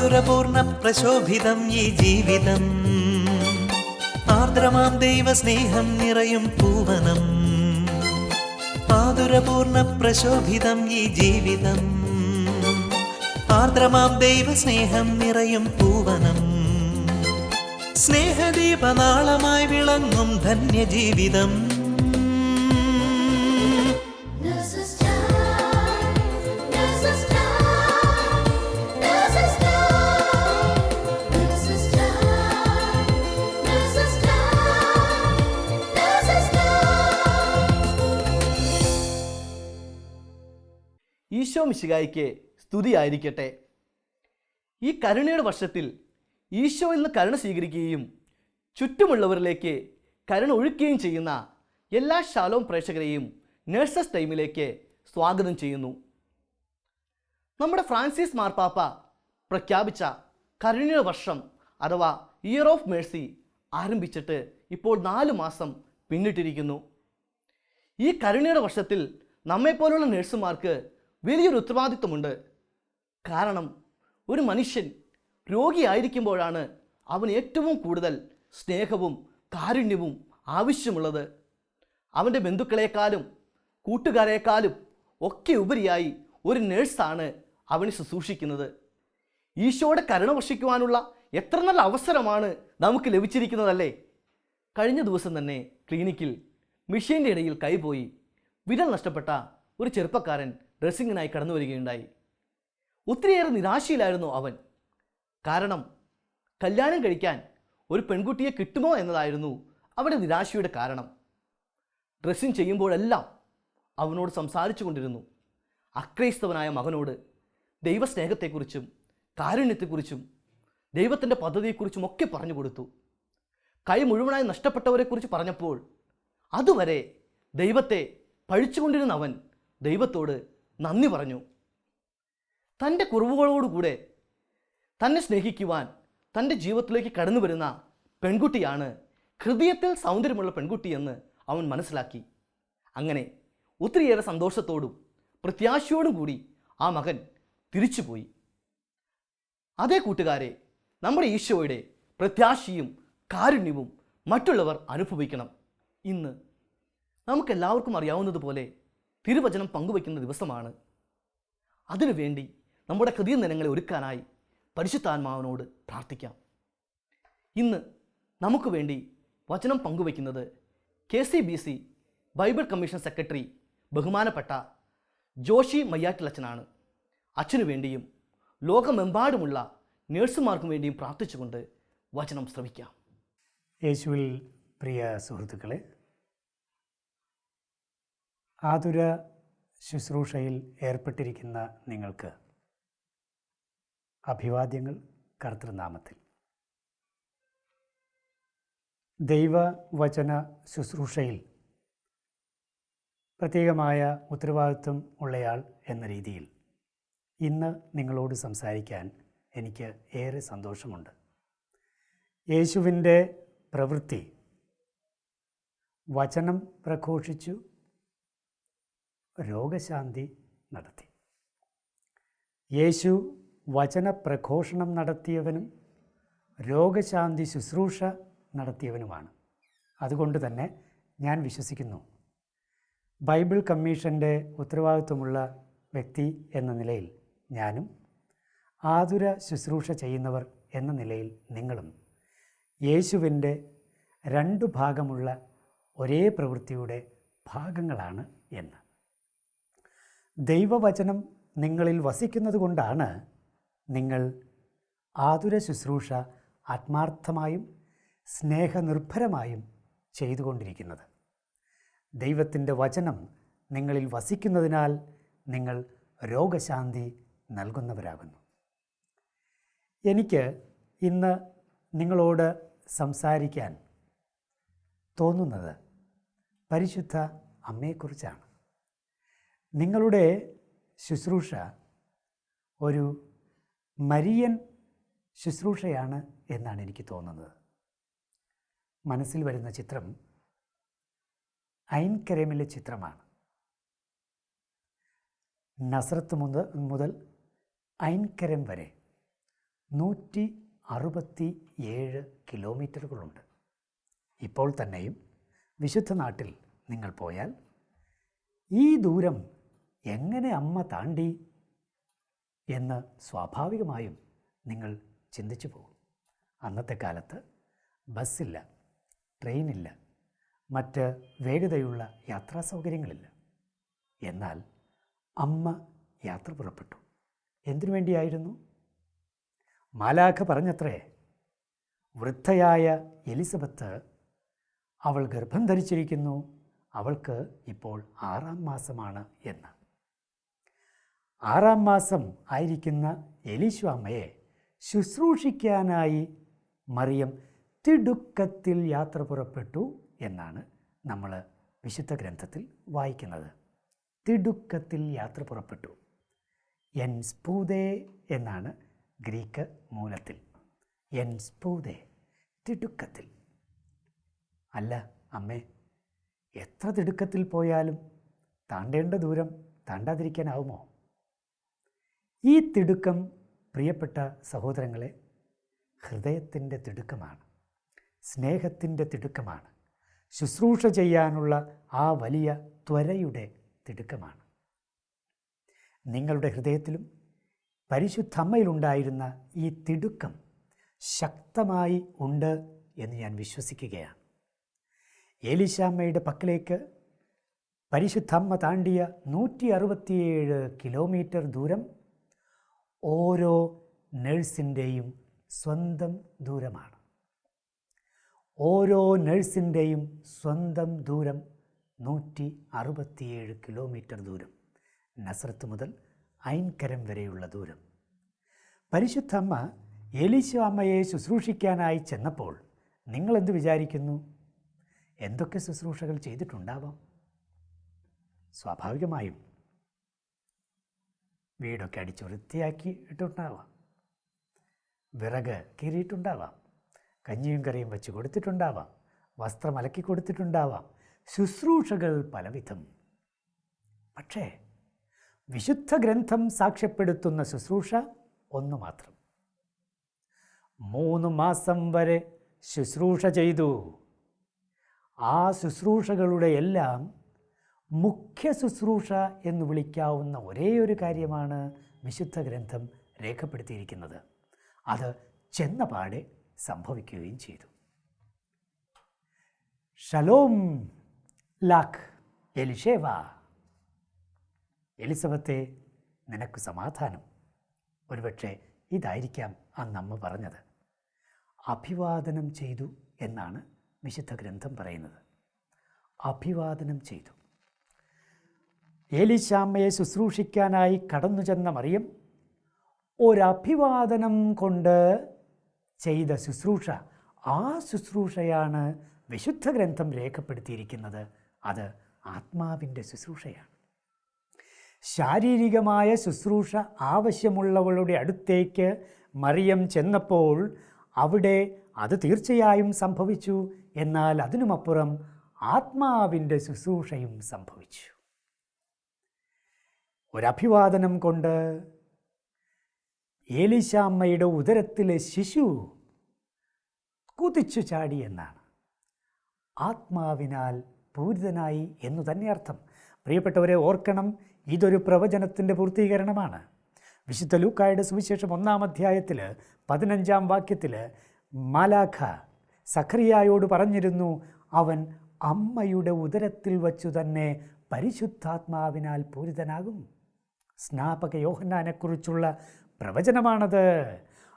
ആതുരപൂർണ്ണ പ്രശോഭിതം ഈ ജീവിതം, ആർദ്രമാം ദൈവസ്നേഹം നിറയും പൂവനം. ആതുരപൂർണ്ണ പ്രശോഭിതം ഈ ജീവിതം, ആർദ്രമാം ദൈവസ്നേഹം നിറയും പൂവനം. സ്നേഹദീപനാളമായി വിളങ്ങും ധന്യജീവിതം. ഈശോ മിശിഹായ്ക്ക് സ്തുതിയായിരിക്കട്ടെ. ഈ കരുണയുടെ വർഷത്തിൽ ഈശോയിൽ നിന്ന് കരുണ സ്വീകരിക്കുകയും ചുറ്റുമുള്ളവരിലേക്ക് കരുണ ഒഴുക്കുകയും ചെയ്യുന്ന എല്ലാ ഷാലോം പ്രേക്ഷകരെയും നഴ്സസ് ടൈമിലേക്ക് സ്വാഗതം ചെയ്യുന്നു. നമ്മുടെ ഫ്രാൻസിസ് മാർപ്പാപ്പ പ്രഖ്യാപിച്ച കരുണയുടെ വർഷം അഥവാ ഇയർ ഓഫ് മേഴ്സി ആരംഭിച്ചിട്ട് ഇപ്പോൾ 4 മാസം പിന്നിട്ടിരിക്കുന്നു. ഈ കരുണയുടെ വർഷത്തിൽ നമ്മെപ്പോലുള്ള നഴ്സുമാർക്ക് വലിയൊരു ഉത്തരവാദിത്വമുണ്ട്. കാരണം ഒരു മനുഷ്യൻ രോഗിയായിരിക്കുമ്പോഴാണ് അവന് ഏറ്റവും കൂടുതൽ സ്നേഹവും കാരുണ്യവും ആവശ്യമുള്ളത്. അവൻ്റെ ബന്ധുക്കളെക്കാളും കൂട്ടുകാരേക്കാളും ഒക്കെ ഉപരിയായി ഒരു നേഴ്സാണ് അവനെ ശുശ്രൂഷിക്കുന്നത്. ഈശോയുടെ കരുണ വർഷിക്കുവാനുള്ള എത്ര നല്ല അവസരമാണ് നമുക്ക് ലഭിച്ചിരിക്കുന്നതല്ലേ. കഴിഞ്ഞ ദിവസം തന്നെ ക്ലിനിക്കിൽ മിഷീൻ്റെ ഇടയിൽ കൈപോയി വിരൽ നഷ്ടപ്പെട്ട ഒരു ചെറുപ്പക്കാരൻ ഡ്രസ്സിങ്ങിനായി കടന്നു വരികയുണ്ടായി. ഒത്തിരിയേറെ നിരാശയിലായിരുന്നു അവൻ. കാരണം കല്യാണം കഴിക്കാൻ ഒരു പെൺകുട്ടിയെ കിട്ടുമോ എന്നതായിരുന്നു അവൻ്റെ നിരാശയുടെ കാരണം. ഡ്രസ്സിങ് ചെയ്യുമ്പോഴെല്ലാം അവനോട് സംസാരിച്ചു കൊണ്ടിരുന്നു. അക്രൈസ്തവനായ മകനോട് ദൈവസ്നേഹത്തെക്കുറിച്ചും കാരുണ്യത്തെക്കുറിച്ചും ദൈവത്തിൻ്റെ പദ്ധതിയെക്കുറിച്ചും ഒക്കെ പറഞ്ഞു കൊടുത്തു. കൈ മുഴുവനായി നഷ്ടപ്പെട്ടവരെക്കുറിച്ച് പറഞ്ഞപ്പോൾ അതുവരെ ദൈവത്തെ പഴിച്ചുകൊണ്ടിരുന്ന അവൻ ദൈവത്തോട് നന്ദി പറഞ്ഞു. തൻ്റെ കുറവുകളോടുകൂടെ തന്നെ സ്നേഹിക്കുവാൻ തൻ്റെ ജീവിതത്തിലേക്ക് കടന്നു വരുന്ന പെൺകുട്ടിയാണ് ഹൃദയത്തിൽ സൗന്ദര്യമുള്ള പെൺകുട്ടിയെന്ന് അവൻ മനസ്സിലാക്കി. അങ്ങനെ ഒത്തിരിയേറെ സന്തോഷത്തോടും പ്രത്യാശയോടും കൂടി ആ മകൻ തിരിച്ചുപോയി. അതേ കൂട്ടുകാരെ, നമ്മുടെ ഈശോയുടെ പ്രത്യാശയും കാരുണ്യവും മറ്റുള്ളവർ അനുഭവിക്കണം. ഇന്ന് നമുക്കെല്ലാവർക്കും അറിയാവുന്നതുപോലെ തിരുവചനം പങ്കുവയ്ക്കുന്ന ദിവസമാണ്. അതിനുവേണ്ടി നമ്മുടെ ഹൃദയനിലങ്ങളെ ഒരുക്കാനായി പരിശുദ്ധാത്മാവിനോട് പ്രാർത്ഥിക്കാം. ഇന്ന് നമുക്ക് വേണ്ടി വചനം പങ്കുവയ്ക്കുന്നത് KCBC ബൈബിൾ കമ്മീഷൻ സെക്രട്ടറി ബഹുമാനപ്പെട്ട ജോഷി മയ്യാറ്റിലച്ചനാണ്. അച്ഛനു വേണ്ടിയും ലോകമെമ്പാടുമുള്ള നേഴ്സുമാർക്കും വേണ്ടിയും പ്രാർത്ഥിച്ചുകൊണ്ട് വചനം ശ്രവിക്കാം. യേശുവിൽ പ്രിയ സുഹൃത്തുക്കളെ, ആതുര ശുശ്രൂഷയിൽ ഏർപ്പെട്ടിരിക്കുന്ന നിങ്ങൾക്ക് അഭിവാദ്യങ്ങൾ കർത്തൃനാമത്തിൽ. ദൈവവചന ശുശ്രൂഷയിൽ പ്രത്യേകമായ ഉത്തരവാദിത്വം ഉള്ളയാൾ എന്ന രീതിയിൽ ഇന്ന് നിങ്ങളോട് സംസാരിക്കാൻ എനിക്ക് ഏറെ സന്തോഷമുണ്ട്. യേശുവിൻ്റെ പ്രവൃത്തി വചനം പ്രഘോഷിച്ചു, രോഗശാന്തി നടത്തി. യേശു വചന പ്രഘോഷണം നടത്തിയവനും രോഗശാന്തി ശുശ്രൂഷ നടത്തിയവനുമാണ്. അതുകൊണ്ട് തന്നെ ഞാൻ വിശ്വസിക്കുന്നു, ബൈബിൾ കമ്മീഷൻ്റെ ഉത്തരവാദിത്വമുള്ള വ്യക്തി എന്ന നിലയിൽ ഞാനും ആതുര ശുശ്രൂഷ ചെയ്യുന്നവർ എന്ന നിലയിൽ നിങ്ങളും യേശുവിൻ്റെ 2 ഭാഗമുള്ള ഒരേ പ്രവൃത്തിയുടെ ഭാഗങ്ങളാണ് എന്ന്. ദൈവവചനം നിങ്ങളിൽ വസിക്കുന്നത് കൊണ്ടാണ് നിങ്ങൾ ആതുര ശുശ്രൂഷ ആത്മാർത്ഥമായും സ്നേഹനിർഭരമായും ചെയ്തുകൊണ്ടിരിക്കുന്നത്. ദൈവത്തിൻ്റെ വചനം നിങ്ങളിൽ വസിക്കുന്നതിനാൽ നിങ്ങൾ രോഗശാന്തി നൽകുന്നവരാകുന്നു. എനിക്ക് ഇന്ന് നിങ്ങളോട് സംസാരിക്കാൻ തോന്നുന്നത് പരിശുദ്ധ അമ്മയെക്കുറിച്ചാണ്. നിങ്ങളുടെ ശുശ്രൂഷ ഒരു മരിയൻ ശുശ്രൂഷയാണ് എന്നാണ് എനിക്ക് തോന്നുന്നത്. മനസ്സിൽ വരുന്ന ചിത്രം ഐൻ കരേമിലെ ചിത്രമാണ്. നസ്രത്ത് മുതൽ ഐൻ കരം വരെ 167 കിലോമീറ്ററുകളുണ്ട്. ഇപ്പോൾ തന്നെയും വിശുദ്ധ നാട്ടിൽ നിങ്ങൾ പോയാൽ ഈ ദൂരം എങ്ങനെ അമ്മ താണ്ടി എന്ന് സ്വാഭാവികമായും നിങ്ങൾ ചിന്തിച്ചു പോകും. അന്നത്തെ കാലത്ത് ബസ്സില്ല, ട്രെയിനില്ല, മറ്റ് വേഗതയുള്ള യാത്രാ സൗകര്യങ്ങളില്ല. എന്നാൽ അമ്മ യാത്ര പുറപ്പെട്ടു. എന്തിനു വേണ്ടിയായിരുന്നു? മാലാഖ പറഞ്ഞത്രേ, വൃദ്ധയായ എലിസബത്ത് അവൾ ഗർഭം ധരിച്ചിരിക്കുന്നു, അവൾക്ക് ഇപ്പോൾ 6-ാം മാസമാണ് എന്ന്. 6-ാം മാസം ആയിരിക്കുന്ന എലീശാമ്മയെ ശുശ്രൂഷിക്കാനായി മറിയം തിടുക്കത്തിൽ യാത്ര പുറപ്പെട്ടു എന്നാണ് നമ്മൾ വിശുദ്ധ ഗ്രന്ഥത്തിൽ വായിക്കുന്നത്. തിടുക്കത്തിൽ യാത്ര പുറപ്പെട്ടു. എൻ സ്പൂദേ എന്നാണ് ഗ്രീക്ക് മൂലത്തിൽ. എൻ സ്പൂദേ, തിടുക്കത്തിൽ. അല്ല അമ്മേ, എത്ര തിടുക്കത്തിൽ പോയാലും താണ്ടേണ്ട ദൂരം താണ്ടാതിരിക്കാനാവുമോ? ഈ തിടുക്കം പ്രിയപ്പെട്ട സഹോദരങ്ങളെ, ഹൃദയത്തിൻ്റെ തിടുക്കമാണ്, സ്നേഹത്തിൻ്റെ തിടുക്കമാണ്, ശുശ്രൂഷ ചെയ്യാനുള്ള ആ വലിയ ത്വരയുടെ തിടുക്കമാണ്. നിങ്ങളുടെ ഹൃദയത്തിലും പരിശുദ്ധ അമ്മയിലുണ്ടായിരുന്ന ഈ തിടുക്കം ശക്തമായി ഉണ്ട് എന്ന് ഞാൻ വിശ്വസിക്കുകയാണ്. എലീശാമ്മയുടെ പക്കലേക്ക് പരിശുദ്ധ അമ്മ താണ്ടിയ 167 കിലോമീറ്റർ ദൂരം ഓരോ നഴ്സിൻ്റെയും സ്വന്തം ദൂരമാണ്. ഓരോ നഴ്സിൻ്റെയും സ്വന്തം ദൂരം 167 കിലോമീറ്റർ ദൂരം. നസ്രത്ത് മുതൽ ഐൻകരം വരെയുള്ള ദൂരം. പരിശുദ്ധ അമ്മ എലീശാമ്മയെ ശുശ്രൂഷിക്കാനായി ചെന്നപ്പോൾ നിങ്ങളെന്ത് വിചാരിക്കുന്നു? എന്തൊക്കെ ശുശ്രൂഷകൾ ചെയ്തിട്ടുണ്ടാവാം? സ്വാഭാവികമായും വീടൊക്കെ അടിച്ച് വൃത്തിയാക്കി ഇട്ടുണ്ടാവാം, വിറക് കീറിയിട്ടുണ്ടാവാം, കഞ്ഞിയും കറിയും വെച്ച് കൊടുത്തിട്ടുണ്ടാവാം, വസ്ത്രം അലക്കി കൊടുത്തിട്ടുണ്ടാവാം, ശുശ്രൂഷകൾ പലവിധം. പക്ഷേ വിശുദ്ധ ഗ്രന്ഥം സാക്ഷ്യപ്പെടുത്തുന്ന ശുശ്രൂഷ ഒന്ന് മാത്രം. 3 മാസം വരെ ശുശ്രൂഷ ചെയ്തു. ആ ശുശ്രൂഷകളുടെ എല്ലാം മുഖ്യ ശുശ്രൂഷ എന്ന് വിളിക്കാവുന്ന ഒരേ ഒരു കാര്യമാണ് വിശുദ്ധ ഗ്രന്ഥം രേഖപ്പെടുത്തിയിരിക്കുന്നത്. അത് ചെന്നപാടെ സംഭവിക്കുകയും ചെയ്തു. ഷലോം ലാഖ് എലിഷേവ, എലിസബത്തെ നിനക്ക് സമാധാനം. ഒരുപക്ഷെ ഇതായിരിക്കാം അന്നമ്മ പറഞ്ഞത്. അഭിവാദനം ചെയ്തു എന്നാണ് വിശുദ്ധ ഗ്രന്ഥം പറയുന്നത്. അഭിവാദനം ചെയ്തു. എലീശാമ്മയെ ശുശ്രൂഷിക്കാനായി കടന്നു ചെന്ന മറിയം ഒരഭിവാദനം കൊണ്ട് ചെയ്ത ശുശ്രൂഷ, ആ ശുശ്രൂഷയാണ് വിശുദ്ധ ഗ്രന്ഥം രേഖപ്പെടുത്തിയിരിക്കുന്നത്. അത് ആത്മാവിൻ്റെ ശുശ്രൂഷയാണ്. ശാരീരികമായ ശുശ്രൂഷ ആവശ്യമുള്ളവളുടെ അടുത്തേക്ക് മറിയം ചെന്നപ്പോൾ അവിടെ അത് തീർച്ചയായും സംഭവിച്ചു. എന്നാൽ അതിനുമപ്പുറം ആത്മാവിൻ്റെ ശുശ്രൂഷയും സംഭവിച്ചു. ഒരഭിവാദനം കൊണ്ട് എലീശാമ്മയുടെ ഉദരത്തിലെ ശിശു കുതിച്ചു ചാടി എന്നാണ്. ആത്മാവിനാൽ പൂരിതനായി എന്നു തന്നെ അർത്ഥം. പ്രിയപ്പെട്ടവരെ, ഓർക്കണം, ഇതൊരു പ്രവചനത്തിൻ്റെ പൂർത്തീകരണമാണ്. വിശുദ്ധ ലൂക്കായുടെ സുവിശേഷം 1-ാം അധ്യായത്തിൽ 15-ാം വാക്യത്തിൽ മാലാഖ സഖറിയായോട് പറഞ്ഞിരുന്നു, അവൻ അമ്മയുടെ ഉദരത്തിൽ വച്ചു തന്നെ പരിശുദ്ധാത്മാവിനാൽ പൂരിതനാകും. സ്നാപക യോഹന്നാനെക്കുറിച്ചുള്ള പ്രവചനമാണത്.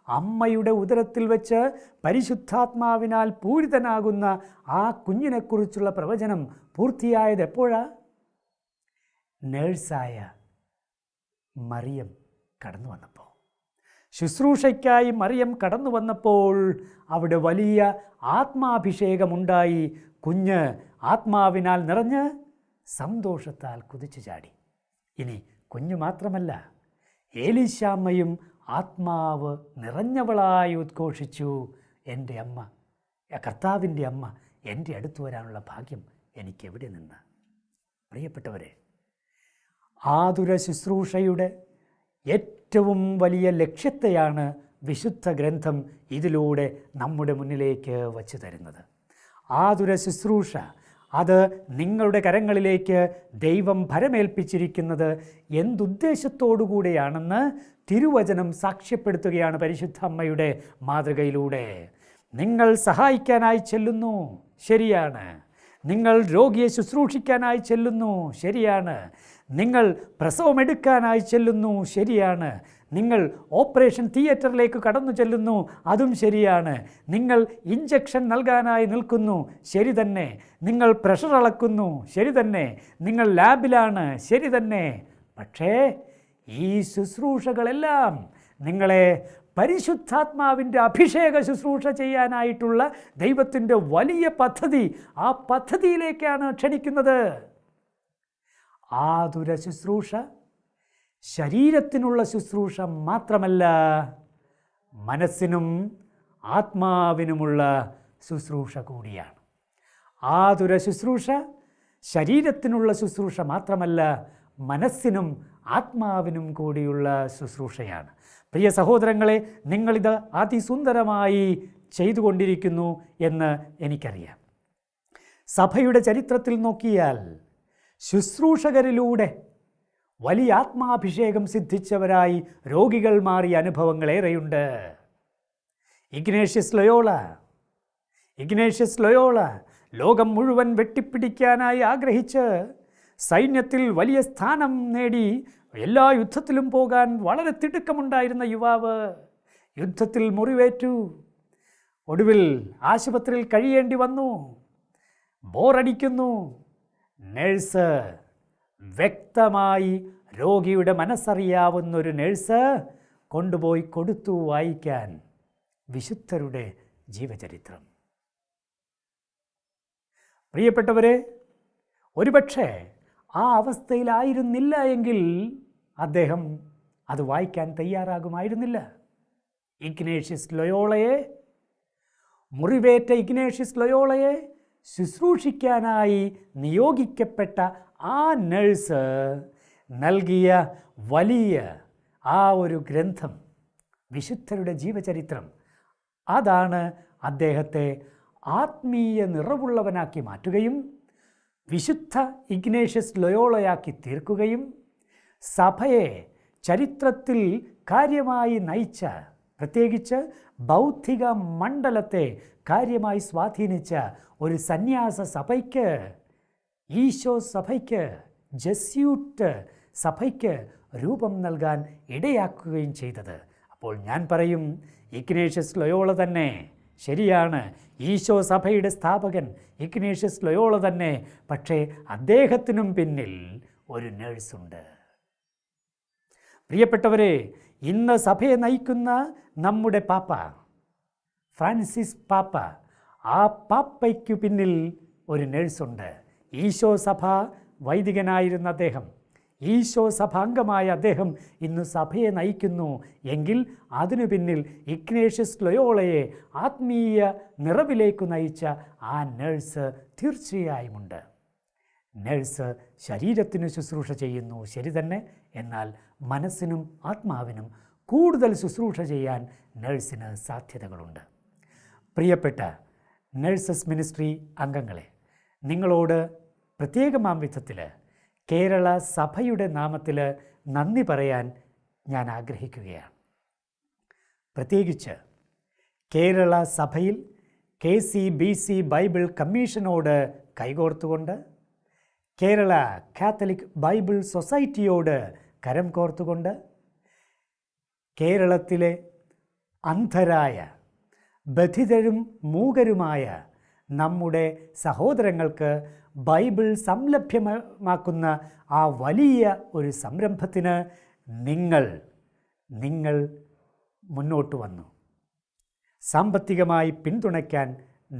അമ്മയുടെ ഉദരത്തിൽ വെച്ച് പരിശുദ്ധാത്മാവിനാൽ പൂരിതനാകുന്ന ആ കുഞ്ഞിനെക്കുറിച്ചുള്ള പ്രവചനം പൂർത്തിയായത് എപ്പോഴാ? നേഴ്സായ മറിയം കടന്നു വന്നപ്പോൾ, ശുശ്രൂഷയ്ക്കായി മറിയം കടന്നു വന്നപ്പോൾ അവിടെ വലിയ ആത്മാഭിഷേകമുണ്ടായി. കുഞ്ഞ് ആത്മാവിനാൽ നിറഞ്ഞ് സന്തോഷത്താൽ കുതിച്ചു ചാടി. ഇനി കുഞ്ഞു മാത്രമല്ല, എലീശാമ്മയും ആത്മാവ് നിറഞ്ഞവളായി ഉദ്ഘോഷിച്ചു, എൻ്റെ അമ്മ, കർത്താവിൻ്റെ അമ്മ എൻ്റെ അടുത്ത് വരാനുള്ള ഭാഗ്യം എനിക്കെവിടെ നിന്ന്? പ്രിയപ്പെട്ടവരെ, ആതുര ശുശ്രൂഷയുടെ ഏറ്റവും വലിയ ലക്ഷ്യത്തെയാണ് വിശുദ്ധ ഗ്രന്ഥം ഇതിലൂടെ നമ്മുടെ മുന്നിലേക്ക് വച്ചു തരുന്നത്. ആതുര ശുശ്രൂഷ അത് നിങ്ങളുടെ കരങ്ങളിലേക്ക് ദൈവം ഭരമേൽപ്പിച്ചിരിക്കുന്നത് എന്തുദ്ദേശത്തോടു കൂടെയാണെന്ന് തിരുവചനം സാക്ഷ്യപ്പെടുത്തുകയാണ് പരിശുദ്ധ അമ്മയുടെ മാതൃകയിലൂടെ. നിങ്ങൾ സഹായിക്കാനായി ചെല്ലുന്നു, ശരിയാണ്. നിങ്ങൾ രോഗിയെ ശുശ്രൂഷിക്കാനായി ചെല്ലുന്നു, ശരിയാണ്. നിങ്ങൾ പ്രസവമെടുക്കാനായി ചെല്ലുന്നു, ശരിയാണ്. നിങ്ങൾ ഓപ്പറേഷൻ തിയേറ്ററിലേക്ക് കടന്നു ചെല്ലുന്നു, അതും ശരിയാണ്. നിങ്ങൾ ഇഞ്ചക്ഷൻ നൽകാനായി നിൽക്കുന്നു, ശരി തന്നെ. നിങ്ങൾ പ്രഷർ അളക്കുന്നു, ശരി തന്നെ. നിങ്ങൾ ലാബിലാണ്, ശരി തന്നെ. പക്ഷേ ഈ ശുശ്രൂഷകളെല്ലാം നിങ്ങളെ പരിശുദ്ധാത്മാവിൻ്റെ അഭിഷേക ശുശ്രൂഷ ചെയ്യാനായിട്ടുള്ള ദൈവത്തിൻ്റെ വലിയ പദ്ധതി, ആ പദ്ധതിയിലേക്കാണ് ക്ഷണിക്കുന്നത്. ആതുര ശുശ്രൂഷ ശരീരത്തിനുള്ള ശുശ്രൂഷ മാത്രമല്ല, മനസ്സിനും ആത്മാവിനുമുള്ള ശുശ്രൂഷ കൂടിയാണ്. ആതുര ശുശ്രൂഷ ശരീരത്തിനുള്ള ശുശ്രൂഷ മാത്രമല്ല, മനസ്സിനും ആത്മാവിനും കൂടിയുള്ള ശുശ്രൂഷയാണ്. പ്രിയ സഹോദരങ്ങളെ, നിങ്ങളിത് അതിസുന്ദരമായി ചെയ്തുകൊണ്ടിരിക്കുന്നു എന്ന് എനിക്കറിയാം. സഭയുടെ ചരിത്രത്തിൽ നോക്കിയാൽ ശുശ്രൂഷകരിലൂടെ വലിയ ആത്മാഭിഷേകം സിദ്ധിച്ചവരായി രോഗികൾ മാറിയ അനുഭവങ്ങളേറെയുണ്ട്. ഇഗ്നേഷ്യസ് ലയോള ലോകം മുഴുവൻ വെട്ടിപ്പിടിക്കാനായി ആഗ്രഹിച്ച് സൈന്യത്തിൽ വലിയ സ്ഥാനം നേടി എല്ലാ യുദ്ധത്തിലും പോകാൻ വളരെ തിടുക്കമുണ്ടായിരുന്ന യുവാവ് യുദ്ധത്തിൽ മുറിവേറ്റു. ഒടുവിൽ ആശുപത്രിയിൽ കഴിയേണ്ടി വന്നു. ബോറടിക്കുന്നു. നഴ്സ്, വ്യക്തമായി രോഗിയുടെ മനസ്സറിയാവുന്നൊരു നഴ്സ് കൊണ്ടുപോയി കൊടുത്തു വായിക്കാൻ വിശുദ്ധരുടെ ജീവചരിത്രം. പ്രിയപ്പെട്ടവരെ, ഒരുപക്ഷെ ആ അവസ്ഥയിലായിരുന്നില്ല എങ്കിൽ അദ്ദേഹം അത് വായിക്കാൻ തയ്യാറാകുമായിരുന്നില്ല. മുറിവേറ്റ ഇഗ്നേഷ്യസ് ലയോളയെ ശുശ്രൂഷിക്കാനായി നിയോഗിക്കപ്പെട്ട ആ നഴ്സ് നൽകിയ വലിയ ആ ഒരു ഗ്രന്ഥം, വിശുദ്ധരുടെ ജീവചരിത്രം, അതാണ് അദ്ദേഹത്തെ ആത്മീയ നിറവുള്ളവനാക്കി മാറ്റുകയും വിശുദ്ധ ഇഗ്നേഷ്യസ് ലയോളയാക്കി തീർക്കുകയും സഭയെ ചരിത്രത്തിൽ കാര്യമായി നയിച്ച, പ്രത്യേകിച്ച് ബൗദ്ധിക മണ്ഡലത്തെ കാര്യമായി സ്വാധീനിച്ച ഒരു സന്യാസ സഭയ്ക്ക്, ഈശോ സഭയ്ക്ക്, ജസ്യൂട്ട് സഭയ്ക്ക് രൂപം നൽകാൻ ഇടയാക്കുകയും ചെയ്തത്. അപ്പോൾ ഞാൻ പറയും, ഇഗ്നേഷ്യസ് ലയോള തന്നെ ശരിയാണ്, ഈശോ സഭയുടെ സ്ഥാപകൻ ഇഗ്നേഷ്യസ് ലയോള തന്നെ. പക്ഷേ അദ്ദേഹത്തിനും പിന്നിൽ ഒരു നഴ്സുണ്ട്. പ്രിയപ്പെട്ടവരെ, ഇന്ന് സഭയെ നയിക്കുന്ന നമ്മുടെ പാപ്പ ഫ്രാൻസിസ് പാപ്പ, ആ പാപ്പയ്ക്കു പിന്നിൽ ഒരു നഴ്സുണ്ട്. ഈശോ സഭ വൈദികനായിരുന്ന അദ്ദേഹം, ഈശോ സഭാംഗമായ അദ്ദേഹം ഇന്ന് സഭയെ നയിക്കുന്നു എങ്കിൽ അതിനു പിന്നിൽ ഇഗ്നേഷ്യസ് ലയോളയെ ആത്മീയ നിറവിലേക്ക് നയിച്ച ആ നഴ്സ് തീർച്ചയായുമുണ്ട്. നഴ്സ് ശരീരത്തിന് ശുശ്രൂഷ ചെയ്യുന്നു, ശരി തന്നെ. എന്നാൽ മനസ്സിനും ആത്മാവിനും കൂടുതൽ ശുശ്രൂഷ ചെയ്യാൻ നഴ്സിന് സാധ്യതകളുണ്ട്. പ്രിയപ്പെട്ട നഴ്സസ് മിനിസ്ട്രി അംഗങ്ങളെ, നിങ്ങളോട് പ്രത്യേകമാം വിധത്തിൽ കേരള സഭയുടെ നാമത്തിൽ നന്ദി പറയാൻ ഞാൻ ആഗ്രഹിക്കുകയാണ്. പ്രത്യേകിച്ച് കേരള സഭയിൽ KCBC ബൈബിൾ കമ്മീഷനോട് കൈകോർത്തുകൊണ്ട്, കേരള കാത്തലിക് ബൈബിൾ സൊസൈറ്റിയോട് കരം കോർത്തുകൊണ്ട്, കേരളത്തിലെ അന്ധരായ, ബധിരരും മൂകരുമായ നമ്മുടെ സഹോദരങ്ങൾക്ക് ബൈബിൾ സംലഭ്യമാക്കുന്ന ആ വലിയ ഒരു സംരംഭത്തിന് നിങ്ങൾ മുന്നോട്ട് വന്നു. സാമ്പത്തികമായി പിന്തുണയ്ക്കാൻ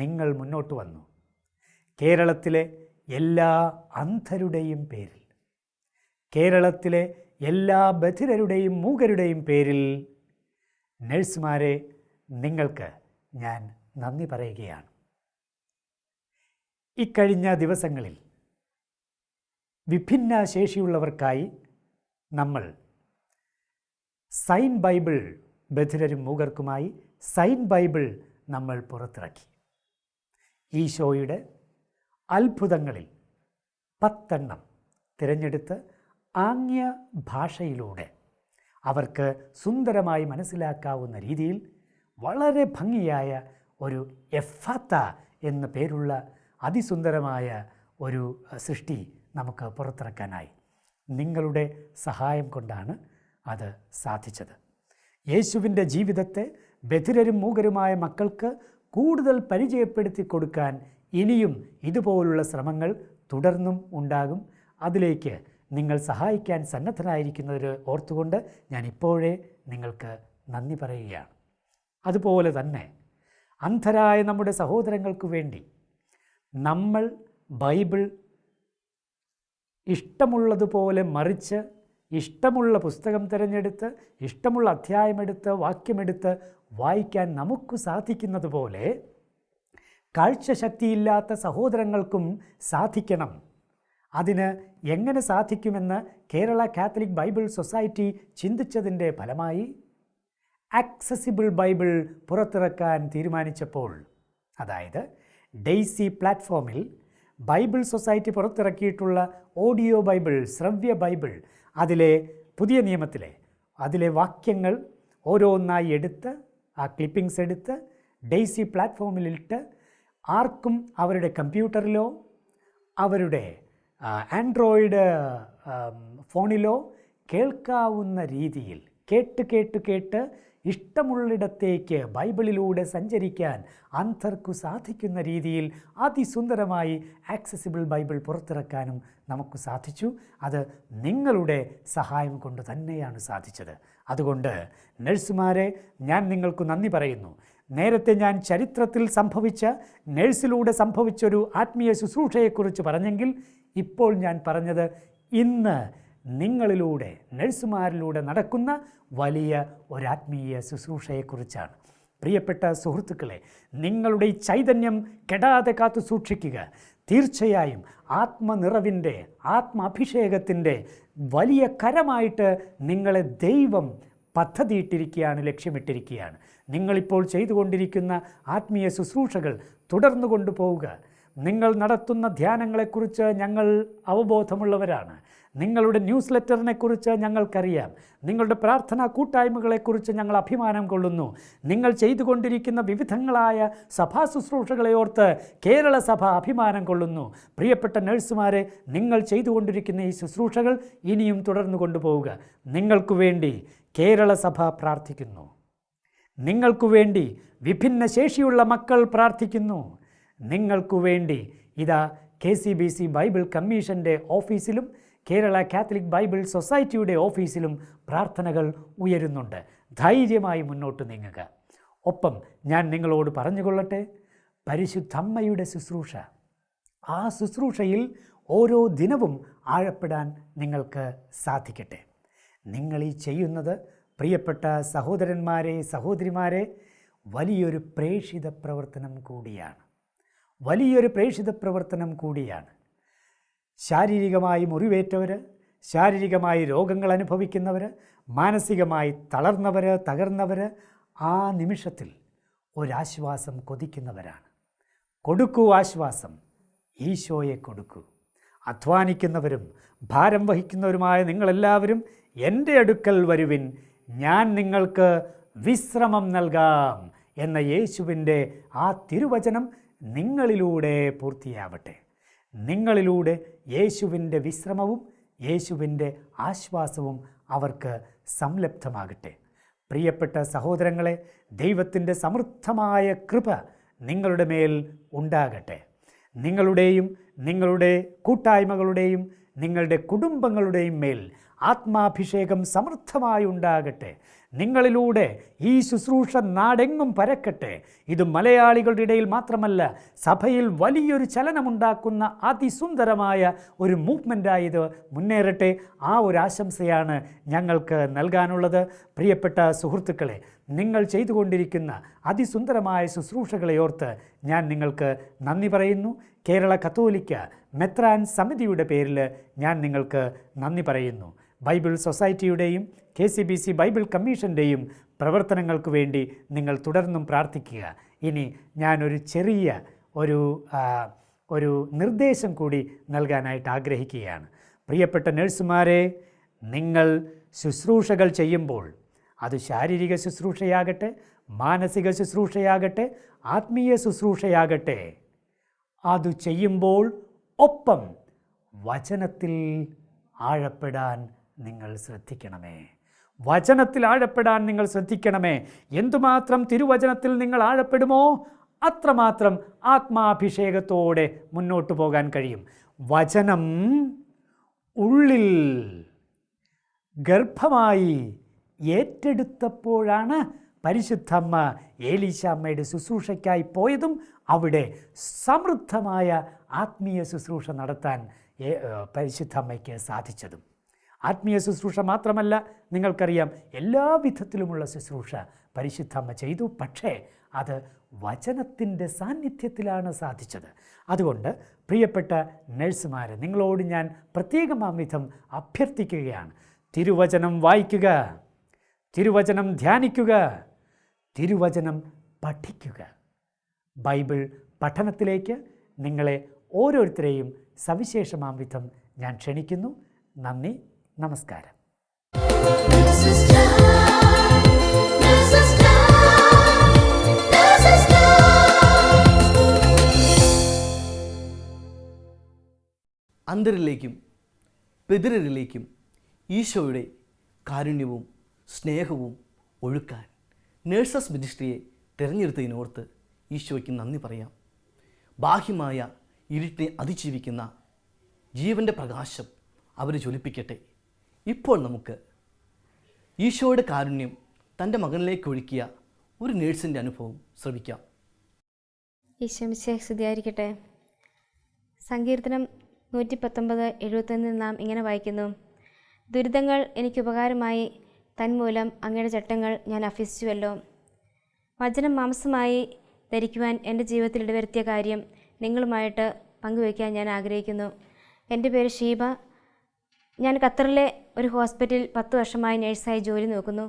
നിങ്ങൾ മുന്നോട്ട് വന്നു. കേരളത്തിലെ എല്ലാ അന്ധരുടെയും പേരിൽ, കേരളത്തിലെ എല്ലാ ബധിരരുടെയും മൂകരുടെയും പേരിൽ നഴ്സുമാരെ നിങ്ങൾക്ക് ഞാൻ നന്ദി പറയുകയാണ്. ഇക്കഴിഞ്ഞ ദിവസങ്ങളിൽ വിഭിന്ന ശേഷിയുള്ളവർക്കായി നമ്മൾ സൈൻ ബൈബിൾ ബധിരരും മൂകർക്കുമായി സൈൻ ബൈബിൾ നമ്മൾ പുറത്തിറക്കി. ഈശോയുടെ അത്ഭുതങ്ങളിൽ 10 തിരഞ്ഞെടുത്ത് ആംഗ്യ ഭാഷയിലൂടെ അവർക്ക് സുന്ദരമായി മനസ്സിലാക്കാവുന്ന രീതിയിൽ വളരെ ഭംഗിയായ ഒരു എഫാത്ത എന്ന പേരുള്ള അതിസുന്ദരമായ ഒരു സൃഷ്ടി നമുക്ക് പുറത്തിറക്കാനായി. നിങ്ങളുടെ സഹായം കൊണ്ടാണ് അത് സാധിച്ചത്. യേശുവിൻ്റെ ജീവിതത്തെ ബധിരരും മൂകരുമായ മക്കൾക്ക് കൂടുതൽ പരിചയപ്പെടുത്തി കൊടുക്കാൻ ഇനിയും ഇതുപോലുള്ള ശ്രമങ്ങൾ തുടർന്നും ഉണ്ടാകും. അതിലേക്ക് നിങ്ങൾ സഹായിക്കാൻ സന്നദ്ധനായിരിക്കുന്നവർ ഓർത്തുകൊണ്ട് ഞാൻ ഇപ്പോഴേ നിങ്ങൾക്ക് നന്ദി പറയുകയാണ്. അതുപോലെ തന്നെ അന്ധരായ നമ്മുടെ സഹോദരങ്ങൾക്ക് വേണ്ടി നമ്മൾ ബൈബിൾ ഇഷ്ടമുള്ളതുപോലെ മറിച്ച് ഇഷ്ടമുള്ള പുസ്തകം തിരഞ്ഞെടുത്ത് ഇഷ്ടമുള്ള അധ്യായമെടുത്ത് വാക്യമെടുത്ത് വായിക്കാൻ നമുക്ക് സാധിക്കുന്നത് പോലെ കാഴ്ചശക്തിയില്ലാത്ത സഹോദരങ്ങൾക്കും സാധിക്കണം. അതിന് എങ്ങനെ സാധിക്കുമെന്ന് കേരള കാത്തലിക് ബൈബിൾ സൊസൈറ്റി ചിന്തിച്ചതിൻ്റെ ഫലമായി ആക്സസിബിൾ ബൈബിൾ പുറത്തിറക്കാൻ തീരുമാനിച്ചപ്പോൾ, അതായത് ഡെയ്സി പ്ലാറ്റ്ഫോമിൽ ബൈബിൾ സൊസൈറ്റി പുറത്തിറക്കിയിട്ടുള്ള ഓഡിയോ ബൈബിൾ, ശ്രവ്യ ബൈബിൾ, അതിലെ പുതിയ നിയമത്തിലെ അതിലെ വാക്യങ്ങൾ ഓരോന്നായി എടുത്ത് ആ ക്ലിപ്പിങ്സ് എടുത്ത് ഡെയ്സി പ്ലാറ്റ്ഫോമിലിട്ട് ആർക്കും അവരുടെ കമ്പ്യൂട്ടറിലോ അവരുടെ ആൻഡ്രോയിഡ് ഫോണിലോ കേൾക്കാവുന്ന രീതിയിൽ കേട്ട് ഇഷ്ടമുള്ളിടത്തേക്ക് ബൈബിളിലൂടെ സഞ്ചരിക്കാൻ അന്ധർക്കു സാധിക്കുന്ന രീതിയിൽ അതിസുന്ദരമായി ആക്സസിബിൾ ബൈബിൾ പുറത്തിറക്കാനും നമുക്ക് സാധിച്ചു. അത് നിങ്ങളുടെ സഹായം കൊണ്ട് തന്നെയാണ് സാധിച്ചത്. അതുകൊണ്ട് നഴ്സുമാരെ ഞാൻ നിങ്ങൾക്ക് നന്ദി പറയുന്നു. നേരത്തെ ഞാൻ ചരിത്രത്തിൽ സംഭവിച്ച നഴ്സിലൂടെ സംഭവിച്ചൊരു ആത്മീയ ശുശ്രൂഷയെക്കുറിച്ച് പറഞ്ഞെങ്കിൽ ഇപ്പോൾ ഞാൻ പറഞ്ഞത് ഇന്ന് നിങ്ങളിലൂടെ നഴ്സുമാരിലൂടെ നടക്കുന്ന വലിയ ഒരാത്മീയ ശുശ്രൂഷയെക്കുറിച്ചാണ്. പ്രിയപ്പെട്ട സുഹൃത്തുക്കളെ, നിങ്ങളുടെ ഈ ചൈതന്യം കെടാതെ കാത്തു സൂക്ഷിക്കുക. തീർച്ചയായും ആത്മനിറവിൻ്റെ ആത്മാഭിഷേകത്തിൻ്റെ വലിയ കരമായിട്ട് നിങ്ങളെ ദൈവം പദ്ധതിയിട്ടിരിക്കുകയാണ്, ലക്ഷ്യമിട്ടിരിക്കുകയാണ്. നിങ്ങളിപ്പോൾ ചെയ്തുകൊണ്ടിരിക്കുന്ന ആത്മീയ ശുശ്രൂഷകൾ തുടർന്നു കൊണ്ടുപോവുക. നിങ്ങൾ നടത്തുന്ന ധ്യാനങ്ങളെക്കുറിച്ച് ഞങ്ങൾ അവബോധമുള്ളവരാണ്. നിങ്ങളുടെ ന്യൂസ് ലെറ്ററിനെക്കുറിച്ച് ഞങ്ങൾക്കറിയാം. നിങ്ങളുടെ പ്രാർത്ഥനാ കൂട്ടായ്മകളെക്കുറിച്ച് ഞങ്ങൾ അഭിമാനം കൊള്ളുന്നു. നിങ്ങൾ ചെയ്തുകൊണ്ടിരിക്കുന്ന വിവിധങ്ങളായ സഭാ ശുശ്രൂഷകളെ ഓർത്ത് കേരള സഭ അഭിമാനം കൊള്ളുന്നു. പ്രിയപ്പെട്ട നഴ്സുമാരെ, നിങ്ങൾ ചെയ്തുകൊണ്ടിരിക്കുന്ന ഈ ശുശ്രൂഷകൾ ഇനിയും തുടർന്നു കൊണ്ടുപോവുക. നിങ്ങൾക്കു വേണ്ടി കേരള സഭ പ്രാർത്ഥിക്കുന്നു. നിങ്ങൾക്കു വേണ്ടി വിഭിന്ന ശേഷിയുള്ള മക്കൾ പ്രാർത്ഥിക്കുന്നു. നിങ്ങൾക്കു വേണ്ടി ഇതാ KCBC ബൈബിൾ കമ്മീഷൻ്റെ ഓഫീസിലും കേരള കാത്തലിക് ബൈബിൾ സൊസൈറ്റിയുടെ ഓഫീസിലും പ്രാർത്ഥനകൾ ഉയരുന്നുണ്ട്. ധൈര്യമായി മുന്നോട്ട് നീങ്ങുക. ഒപ്പം ഞാൻ നിങ്ങളോട് പറഞ്ഞുകൊള്ളട്ടെ, പരിശുദ്ധമ്മയുടെ ശുശ്രൂഷ, ആ ശുശ്രൂഷയിൽ ഓരോ ദിനവും ആഴപ്പെടാൻ നിങ്ങൾക്ക് സാധിക്കട്ടെ. നിങ്ങൾ ഈ ചെയ്യുന്നത്, പ്രിയപ്പെട്ട സഹോദരന്മാരെ, സഹോദരിമാരെ, വലിയൊരു പ്രേക്ഷിത പ്രവർത്തനം കൂടിയാണ്. വലിയൊരു പ്രേക്ഷിത പ്രവർത്തനം കൂടിയാണ്. ശാരീരികമായി മുറിവേറ്റവർ, ശാരീരികമായി രോഗങ്ങൾ അനുഭവിക്കുന്നവർ, മാനസികമായി തകർന്നവർ ആ നിമിഷത്തിൽ ഒരാശ്വാസം കൊതിക്കുന്നവരാണ്. കൊടുക്കൂ ആശ്വാസം, ഈശോയെ കൊടുക്കൂ. അധ്വാനിക്കുന്നവരും ഭാരം വഹിക്കുന്നവരുമായ നിങ്ങളെല്ലാവരും എൻ്റെ അടുക്കൽ വരുവിൻ, ഞാൻ നിങ്ങൾക്ക് വിശ്രമം നൽകാം എന്ന യേശുവിൻ്റെ ആ തിരുവചനം നിങ്ങളിലൂടെ പൂർത്തിയാവട്ടെ. നിങ്ങളിലൂടെ യേശുവിൻ്റെ വിശ്രമവും യേശുവിൻ്റെ ആശ്വാസവും അവർക്ക് സംലബ്ധമാകട്ടെ. പ്രിയപ്പെട്ട സഹോദരങ്ങളെ, ദൈവത്തിൻ്റെ സമൃദ്ധമായ കൃപ നിങ്ങളുടെ മേൽ ഉണ്ടാകട്ടെ. നിങ്ങളുടെയും നിങ്ങളുടെ കൂട്ടായ്മകളുടെയും നിങ്ങളുടെ കുടുംബങ്ങളുടെയും മേൽ ആത്മാഭിഷേകം സമൃദ്ധമായി ഉണ്ടാകട്ടെ. നിങ്ങളിലൂടെ ഈ ശുശ്രൂഷ നാടെങ്ങും പരക്കട്ടെ. ഇത് മലയാളികളുടെ ഇടയിൽ മാത്രമല്ല, സഭയിൽ വലിയൊരു ചലനമുണ്ടാക്കുന്ന അതിസുന്ദരമായ ഒരു മൂവ്മെൻറ്റായി ഇത് മുന്നേറട്ടെ. ആ ഒരു ആശംസയാണ് ഞങ്ങൾക്ക് നൽകാനുള്ളത്. പ്രിയപ്പെട്ട സുഹൃത്തുക്കളെ, നിങ്ങൾ ചെയ്തുകൊണ്ടിരിക്കുന്ന അതിസുന്ദരമായ ശുശ്രൂഷകളെ ഓർത്ത് ഞാൻ നിങ്ങൾക്ക് നന്ദി പറയുന്നു. കേരള കത്തോലിക്ക മെത്രാൻ സമിതിയുടെ പേരിൽ ഞാൻ നിങ്ങൾക്ക് നന്ദി പറയുന്നു. ബൈബിൾ സൊസൈറ്റിയുടെയും KCBC ബൈബിൾ കമ്മീഷൻ്റെയും പ്രവർത്തനങ്ങൾക്ക് വേണ്ടി നിങ്ങൾ തുടർന്നും പ്രാർത്ഥിക്കുക. ഇനി ഞാനൊരു ചെറിയ ഒരു നിർദ്ദേശം കൂടി നൽകാനായിട്ട് ആഗ്രഹിക്കുകയാണ്. പ്രിയപ്പെട്ട നഴ്സുമാരെ, നിങ്ങൾ ശുശ്രൂഷകൾ ചെയ്യുമ്പോൾ, അത് ശാരീരിക ശുശ്രൂഷയാകട്ടെ, മാനസിക ശുശ്രൂഷയാകട്ടെ, ആത്മീയ ശുശ്രൂഷയാകട്ടെ, അത് ചെയ്യുമ്പോൾ ഒപ്പം വചനത്തിൽ ആഴപ്പെടാൻ നിങ്ങൾ ശ്രദ്ധിക്കണമേ. വചനത്തിൽ ആഴപ്പെടാൻ നിങ്ങൾ ശ്രദ്ധിക്കണമേ. എന്തുമാത്രം തിരുവചനത്തിൽ നിങ്ങൾ ആഴപ്പെടുമോ അത്രമാത്രം ആത്മാഭിഷേകത്തോടെ മുന്നോട്ട് പോകാൻ കഴിയും. വചനം ഉള്ളിൽ ഗർഭമായി ഏറ്റെടുത്തപ്പോഴാണ് പരിശുദ്ധമ്മ ഏലീശാമ്മയുടെ ശുശ്രൂഷയ്ക്കായി പോയതും അവിടെ സമൃദ്ധമായ ആത്മീയ ശുശ്രൂഷ നടത്താൻ പരിശുദ്ധമ്മയ്ക്ക് സാധിച്ചതും. ആത്മീയ ശുശ്രൂഷ മാത്രമല്ല, നിങ്ങൾക്കറിയാം, എല്ലാ വിധത്തിലുമുള്ള ശുശ്രൂഷ പരിശുദ്ധമ്മ ചെയ്തു. പക്ഷേ അത് വചനത്തിൻ്റെ സാന്നിധ്യത്തിലാണ് സാധിച്ചത്. അതുകൊണ്ട് പ്രിയപ്പെട്ട നഴ്സുമാരെ, നിങ്ങളോട് ഞാൻ പ്രത്യേകമാം വിധം അഭ്യർത്ഥിക്കുകയാണ്. തിരുവചനം വായിക്കുക, തിരുവചനം ധ്യാനിക്കുക, തിരുവചനം പഠിക്കുക. ബൈബിൾ പഠനത്തിലേക്ക് നിങ്ങളെ ഓരോരുത്തരെയും സവിശേഷമാം വിധം ഞാൻ ക്ഷണിക്കുന്നു. നന്ദി, നമസ്കാരം. അന്ധരിലേക്കും ബധിരരിലേക്കും ഈശോയുടെ കാരുണ്യവും സ്നേഹവും ഒഴുക്കാൻ നേഴ്സസ് മിനിസ്ട്രിയെ തിരഞ്ഞെടുത്തതിനോർത്ത് ഈശോയ്ക്ക് നന്ദി പറയാം. ബാഹ്യമായ ഇരുട്ടിനെ അതിജീവിക്കുന്ന ജീവൻ്റെ പ്രകാശം അവർ ജ്വലിപ്പിക്കട്ടെ. ഇപ്പോൾ നമുക്ക് ഈശോയുടെ കാരുണ്യം തൻ്റെ മകനിലേക്ക് ഒഴുക്കിയ ഒരു നേഴ്സിൻ്റെ അനുഭവം ശ്രവിക്കാം. ഈശോമിശിഹായ്ക്ക് സ്തുതിയായിരിക്കട്ടെ. സങ്കീർത്തനം 119:71 നാം ഇങ്ങനെ വായിക്കുന്നു: ദുരിതങ്ങൾ എനിക്ക് ഉപകാരമായി, തന്മൂലം അങ്ങയുടെ ചട്ടങ്ങൾ ഞാൻ അഭ്യസിച്ചുവല്ലോ. വചനം മാംസമായി ധരിക്കുവാൻ എൻ്റെ ജീവിതത്തിൽ ഇടവരുത്തിയ കാര്യം നിങ്ങളുമായിട്ട് പങ്കുവയ്ക്കാൻ ഞാൻ ആഗ്രഹിക്കുന്നു. എൻ്റെ പേര് ഷീബ. ഞാൻ ഖത്തറിലെ ഒരു ഹോസ്പിറ്റലിൽ 10 വർഷമായി നേഴ്സായി ജോലി നോക്കുന്നു.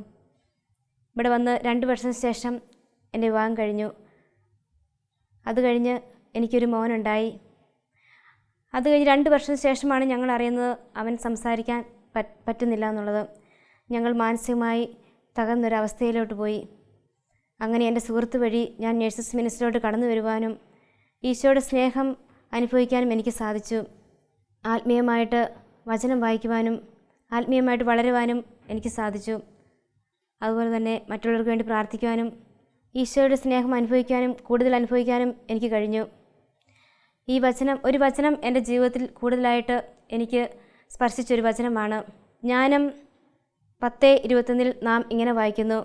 ഇവിടെ വന്ന് 2 വർഷത്തിന് ശേഷം എൻ്റെ വിവാഹം കഴിഞ്ഞു. അത് കഴിഞ്ഞ് എനിക്കൊരു മോനുണ്ടായി. അത് കഴിഞ്ഞ് 2 വർഷത്തിന് ശേഷമാണ് ഞങ്ങൾ അറിയുന്നത് അവൻ സംസാരിക്കാൻ പറ്റുന്നില്ല എന്നുള്ളത്. ഞങ്ങൾ മാനസികമായി തകർന്നൊരവസ്ഥയിലോട്ട് പോയി. അങ്ങനെ എൻ്റെ സുഹൃത്ത് വഴി ഞാൻ നേഴ്സസ് മിനിസ്ട്രിയിലോട്ട് കടന്നു വരുവാനും ഈശോയുടെ സ്നേഹം അനുഭവിക്കാനും എനിക്ക് സാധിച്ചു. ആത്മീയമായിട്ട് വചനം വായിക്കുവാനും ആത്മീയമായിട്ട് വളരുവാനും എനിക്ക് സാധിച്ചു. അതുപോലെ തന്നെ മറ്റുള്ളവർക്ക് വേണ്ടി പ്രാർത്ഥിക്കുവാനും ഈശോയുടെ സ്നേഹം അനുഭവിക്കാനും കൂടുതൽ അനുഭവിക്കാനും എനിക്ക് കഴിഞ്ഞു. ഒരു വചനം എൻ്റെ ജീവിതത്തിൽ കൂടുതലായിട്ട് എനിക്ക് സ്പർശിച്ചൊരു വചനമാണ്. ജ്ഞാനം 10:21 നാം ഇങ്ങനെ വായിക്കുന്നു: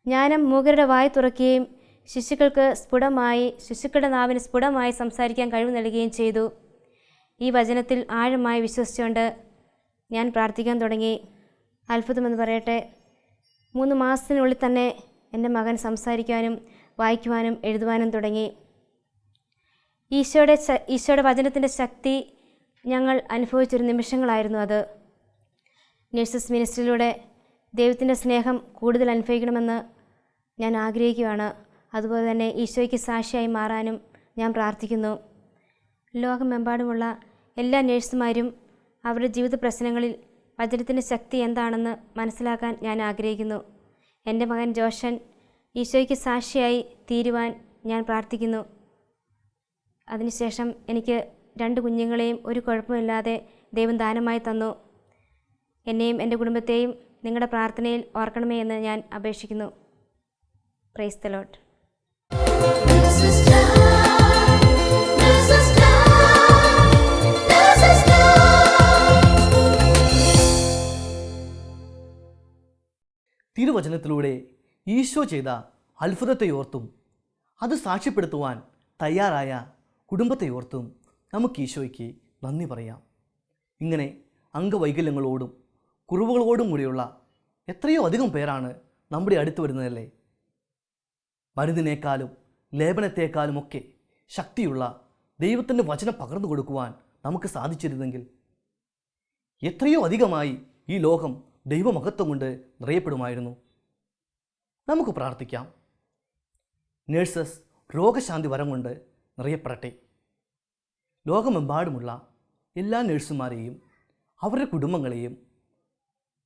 ജ്ഞാനം മൂകരുടെ വായ തുറക്കുകയും ശിശുക്കളുടെ നാവിന് സ്ഫുടമായി സംസാരിക്കാൻ കഴിവ് നൽകുകയും ചെയ്തു. ഈ വചനത്തിൽ ആഴമായി വിശ്വസിച്ചുകൊണ്ട് ഞാൻ പ്രാർത്ഥിക്കാൻ തുടങ്ങി. അത്ഭുതമെന്ന് പറയട്ടെ, 3 മാസത്തിനുള്ളിൽ തന്നെ എൻ്റെ മകൻ സംസാരിക്കാനും വായിക്കുവാനും എഴുതുവാനും തുടങ്ങി. ഈശോയുടെ വചനത്തിൻ്റെ ശക്തി ഞങ്ങൾ അനുഭവിച്ചൊരു നിമിഷങ്ങളായിരുന്നു അത്. നേഴ്സസ് മിനിസ്ട്രിയിലൂടെ ദൈവത്തിൻ്റെ സ്നേഹം കൂടുതൽ അനുഭവിക്കണമെന്ന് ഞാൻ ആഗ്രഹിക്കുകയാണ്. അതുപോലെ തന്നെ ഈശോയ്ക്ക് സാക്ഷിയായി മാറാനും ഞാൻ പ്രാർത്ഥിക്കുന്നു. ലോകമെമ്പാടുമുള്ള എല്ലാ നേഴ്സുമാരും അവരുടെ ജീവിത പ്രശ്നങ്ങളിൽ വചനത്തിൻ്റെ ശക്തി എന്താണെന്ന് മനസ്സിലാക്കാൻ ഞാൻ ആഗ്രഹിക്കുന്നു. എൻ്റെ മകൻ ജോഷൻ ഈശോയ്ക്ക് സാക്ഷിയായി തീരുവാൻ ഞാൻ പ്രാർത്ഥിക്കുന്നു. അതിനുശേഷം എനിക്ക് 2 കുഞ്ഞുങ്ങളെയും ഒരു കുഴപ്പമില്ലാതെ ദൈവം ദാനമായി തന്നു. എന്നെയും എൻ്റെ കുടുംബത്തെയും നിങ്ങളുടെ പ്രാർത്ഥനയിൽ ഓർക്കണമേ എന്ന് ഞാൻ അപേക്ഷിക്കുന്നു. Praise the Lord. തിരുവചനത്തിലൂടെ ഈശോ ചെയ്ത അത്ഭുതത്തെ ഓർത്തും അത് സാക്ഷ്യപ്പെടുത്തുവാൻ തയ്യാറായ കുടുംബത്തെ ഓർത്തും നമുക്ക് ഈശോയ്ക്ക് നന്ദി പറയാം. ഇങ്ങനെ അംഗവൈകല്യങ്ങളോടും കുറവുകളോടും കൂടിയുള്ള എത്രയോ അധികം പേരാണ് നമ്മുടെ അടുത്ത് വരുന്നതല്ലേ. മരുന്നിനേക്കാളും ലേപനത്തെക്കാളുമൊക്കെ ശക്തിയുള്ള ദൈവത്തിൻ്റെ വചനം പകർന്നു കൊടുക്കുവാൻ നമുക്ക് സാധിച്ചിരുന്നെങ്കിൽ എത്രയോ അധികമായി ഈ ലോകം ദൈവമഹത്വം കൊണ്ട് നിറയപ്പെടുമായിരുന്നു. നമുക്ക് പ്രാർത്ഥിക്കാം. നേഴ്സസ് രോഗശാന്തി വരം കൊണ്ട് നിറയപ്പെടട്ടെ. ലോകമെമ്പാടുമുള്ള എല്ലാ നേഴ്സുമാരെയും അവരുടെ കുടുംബങ്ങളെയും,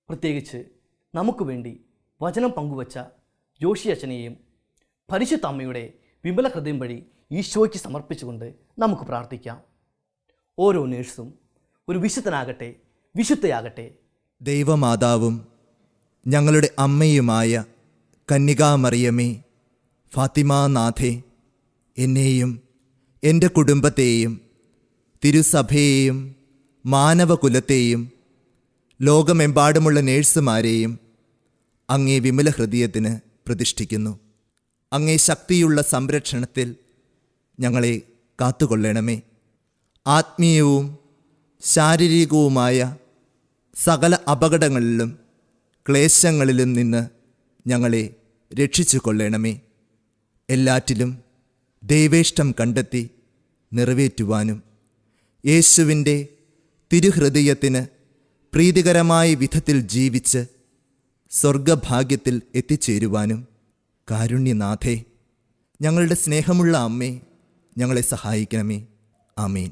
പ്രത്യേകിച്ച് നമുക്ക് വേണ്ടി വചനം പങ്കുവച്ച ജോഷി അച്ഛനെയും പരിശുദ്ധ അമ്മയുടെ വിമല ഹൃദയം വഴി ഈശോയ്ക്ക് സമർപ്പിച്ചുകൊണ്ട് നമുക്ക് പ്രാർത്ഥിക്കാം. ഓരോ നേഴ്സും ഒരു വിശുദ്ധനാകട്ടെ, വിശുദ്ധയാകട്ടെ. ദൈവമാതാവും ഞങ്ങളുടെ അമ്മയുമായ കന്യകാമറിയമേ, ഫാത്തിമാനാഥേ, എന്നെയും എൻ്റെ കുടുംബത്തെയും തിരുസഭയെയും മാനവകുലത്തെയും ലോകമെമ്പാടുമുള്ള നേഴ്സുമാരെയും അങ്ങേ വിമല ഹൃദയത്തിന് പ്രതിഷ്ഠിക്കുന്നു. അങ്ങേ ശക്തിയുള്ള സംരക്ഷണത്തിൽ ഞങ്ങളെ കാത്തുകൊള്ളണമേ. ആത്മീയവും ശാരീരികവുമായ സകല അപകടങ്ങളിലും ക്ലേശങ്ങളിലും നിന്ന് ഞങ്ങളെ രക്ഷിച്ചു കൊള്ളണമേ. എല്ലാറ്റിലും ദൈവേഷ്ടം കണ്ടെത്തി നിറവേറ്റുവാനും യേശുവിൻ്റെ തിരുഹൃദയത്തിന് പ്രീതികരമായ വിധത്തിൽ ജീവിച്ച് സ്വർഗഭാഗ്യത്തിൽ എത്തിച്ചേരുവാനും കാരുണ്യനാഥേ, ഞങ്ങളുടെ സ്നേഹമുള്ള അമ്മേ, ഞങ്ങളെ സഹായിക്കണമേ. ആമേൻ.